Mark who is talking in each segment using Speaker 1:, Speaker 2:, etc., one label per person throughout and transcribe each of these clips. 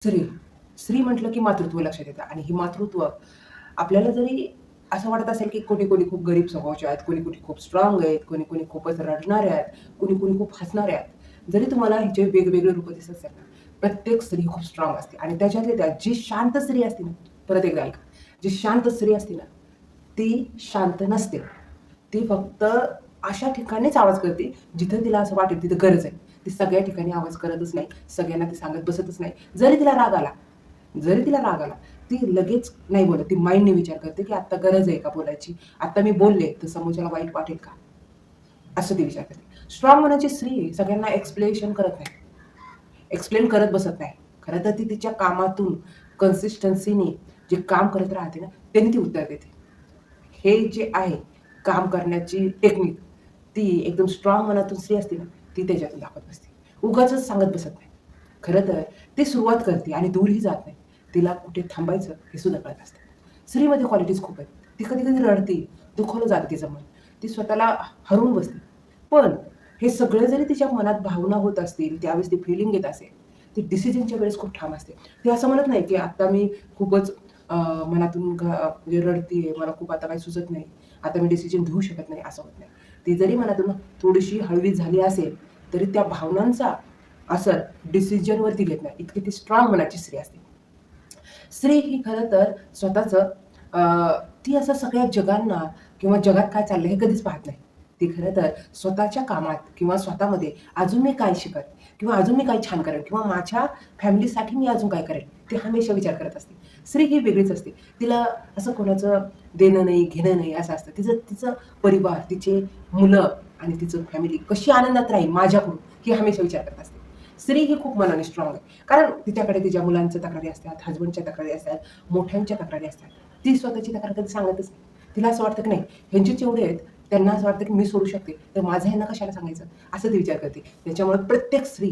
Speaker 1: स्त्री. स्त्री म्हटलं की मातृत्व लक्षात येतं आणि ही मातृत्व आपल्याला जरी असं वाटत असेल की कोणी-कोणी खूप गरीब स्वभावाचे आहेत, कोणी-कोणी खूप स्ट्राँग आहेत, कोणी-कोणी खूपच रडणारे आहेत, कोणी-कोणी खूप हसणारे आहेत. जरी तुम्हाला ह्याचे वेगवेगळे रूपं दिसत असेल ना, प्रत्येक स्त्री खूप स्ट्राँग असते आणि त्याच्यातल्या त्यात जी शांत स्त्री असते ना, परत एकदा ऐका, जी शांत स्त्री असते ना, ती शांत नसते. ती फक्त अशा ठिकाणीच आवाज करते, जिथं तिला असं वाटेल तिथं गरज आहे. ती सगळ्या ठिकाणी आवाज करतच नाही. सगळ्यांना ती सांगत बसतच नाही. जरी तिला राग आला, ती लगेच नाही बोलत. ती माइंडने विचार करते, की आता गरज आहे का बोलायची? आता मी बोलले तर समोरच्याला वाईट वाटेल का? असं ती विचार करते. स्ट्राँग मनाची स्त्री सगळ्यांना एक्सप्लेनेशन करत नाही. एक्सप्लेन करत बसत नाही. खरं तर ती तिच्या कामातून कन्सिस्टन्सीने जे काम करत राहते ना, त्यांनी ती उत्तर देते. हे जे आहे काम करण्याची टेक्निक, ती एकदम स्ट्राँग मनातून स्त्री असते ना, ती त्याच्यातून दाखवत असते. उगाचच सांगत बसत नाही. खरं तर ती सुरुवात करते आणि दूरही जात नाही. तिला कुठे थांबायचं हे सुद्धा कळत असतं. स्त्रीमध्ये क्वालिटीज खूप आहेत. ती कधी-कधी रडते, दुखावलं जातं तिचं मन. ती स्वतःला हरवून बसते. पण हे सगळे जरी तिच्या मनात भावना होत असतील, त्यावेळेस ती फीलिंग येत असेल, ती डिसिजनच्या वेळेस खूप ठाम असते. ती असं म्हणत नाही, की आता मी खूपच मनातून म्हणजे रडतीये, मला खूप आता काही सुचत नाही. आता मी डिसिजन घेऊ शकत नाही, असं होत नाही. ती जरी मनातून थोडीशी हळवी झाली असेल, तरी त्या भावनांचा असर डिसिजनवरती घेत नाही. इतकी ती स्ट्राँग मनाची स्त्री असते. स्त्री ही खरं तर स्वतःचं ती असं सगळ्या जगांना किंवा जगात काय चाललंय हे कधीच पाहत नाही. ती खरं तर स्वतःच्या कामात किंवा स्वतःमध्ये अजून मी काय शिकेल किंवा अजून मी काय छान करेल किंवा माझ्या फॅमिलीसाठी मी अजून काय करेल, ती हमेशा विचार करत असते. स्त्री ही वेगळीच असते. तिला असं कोणाचं देणं नाही, घेणं नाही असं असतं. तिचं तिचं परिवार, तिचे मुलं आणि तिचं फॅमिली कशी आनंदात राहील माझ्याकडून, ही हमेशा विचार करत असते. स्त्री ही खूप मनाने स्ट्राँग आहे. कारण तिच्याकडे तिच्या मुलांच्या तक्रारी असतात, हसबंडच्या तक्रारी असतात, मोठ्यांच्या तक्रारी असतात. ती स्वतःची तक्रार कधी सांगतच नाही. तिला असं वाटतं की नाही ह्यांचेच एवढे आहेत, त्यांना असं वाटतं की मी सोडू शकते, तर माझं ह्यांना कशाला सांगायचं? असं ती विचार करते. त्याच्यामुळे प्रत्येक स्त्री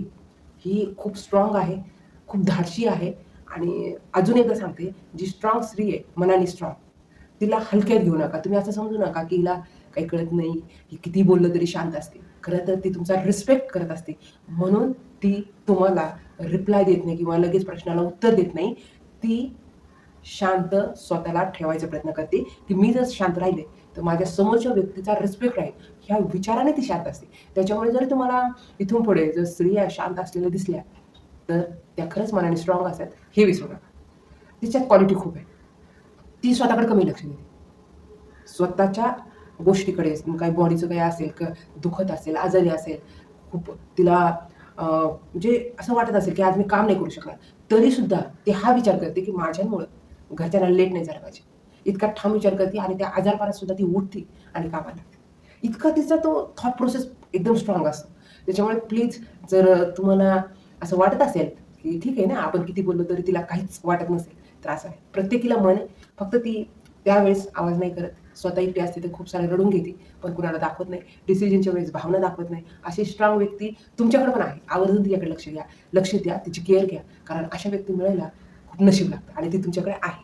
Speaker 1: ही खूप स्ट्राँग आहे, खूप धाडशी आहे आणि अजून एकदा सांगते, जी स्ट्राँग स्त्री आहे, मनाने स्ट्राँग, तिला हलक्यात घेऊ नका. तुम्ही असं समजू नका की हिला काही कळत नाही, ही कितीही बोललं तरी शांत असते. खरं तर ती तुमचा रिस्पेक्ट करत असते. म्हणून ती तुम्हाला रिप्लाय देत नाही किंवा लगेच प्रश्नाला उत्तर देत नाही. ती शांत स्वतःला ठेवायचा प्रयत्न करते, की मी जर शांत राहिले, तर माझ्या समोरच्या व्यक्तीचा रिस्पेक्ट राहील. ह्या विचाराने ती शांत असते. त्याच्यामुळे जर तुम्हाला इथून पुढे जर स्त्रिया शांत असलेल्या दिसल्या, तर त्या खरंच मनाने स्ट्राँग असतात, हे विसरू नका. तिच्यात क्वालिटी खूप आहे. ती स्वतःकडे कमी लक्ष देते. स्वतःच्या गोष्टीकडे काही बॉडीचं काही असेल, दुखत असेल, आजारी असेल, खूप तिला म्हणजे असं वाटत असेल, की आज मी काम नाही करू शकणार. तरीसुद्धा ती हा विचार करते, की माझ्यामुळं घरच्यांना लेट नाही झालं पाहिजे. इतका ठाम विचार करते आणि त्या आजारपणात सुद्धा ती उठते आणि कामाला लागते. इतका तिचा तो थॉट प्रोसेस एकदम स्ट्राँग असतो. त्याच्यामुळे प्लीज जर तुम्हाला असं वाटत असेल, की ठीक आहे ना, आपण किती बोललो तरी तिला काहीच वाटत नसेल, तर असं नाही. प्रत्येकीला मन आहे. फक्त ती त्यावेळेस आवाज नाही करत. स्वतः एकटी असते तर खूप सारं रडून घेते, पण कुणाला दाखवत नाही. डिसिजनच्या वेळेस भावना दाखवत नाही. अशी स्ट्राँग व्यक्ती तुमच्याकडे पण आहे. आवर्जून तिच्याकडे लक्ष द्या. लक्ष द्या, तिची केअर घ्या. कारण अशा व्यक्ती मिळायला खूप नशीब लागतं आणि ती तुमच्याकडे आहे.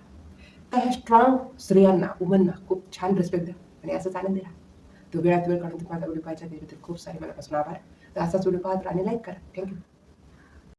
Speaker 1: तर ह्या स्ट्राँग स्त्रियांना, वुमनना खूप छान रिस्पेक्ट द्या आणि असंच आनंदी राहा. तर वेळात वेळ काढून तुम्ही माझा व्हिडिओ पाहायचा त्याबद्दल खूप सारे मनापासून आभार. तर असाच व्हिडिओ पाहत राहा आणि लाईक करा. थँक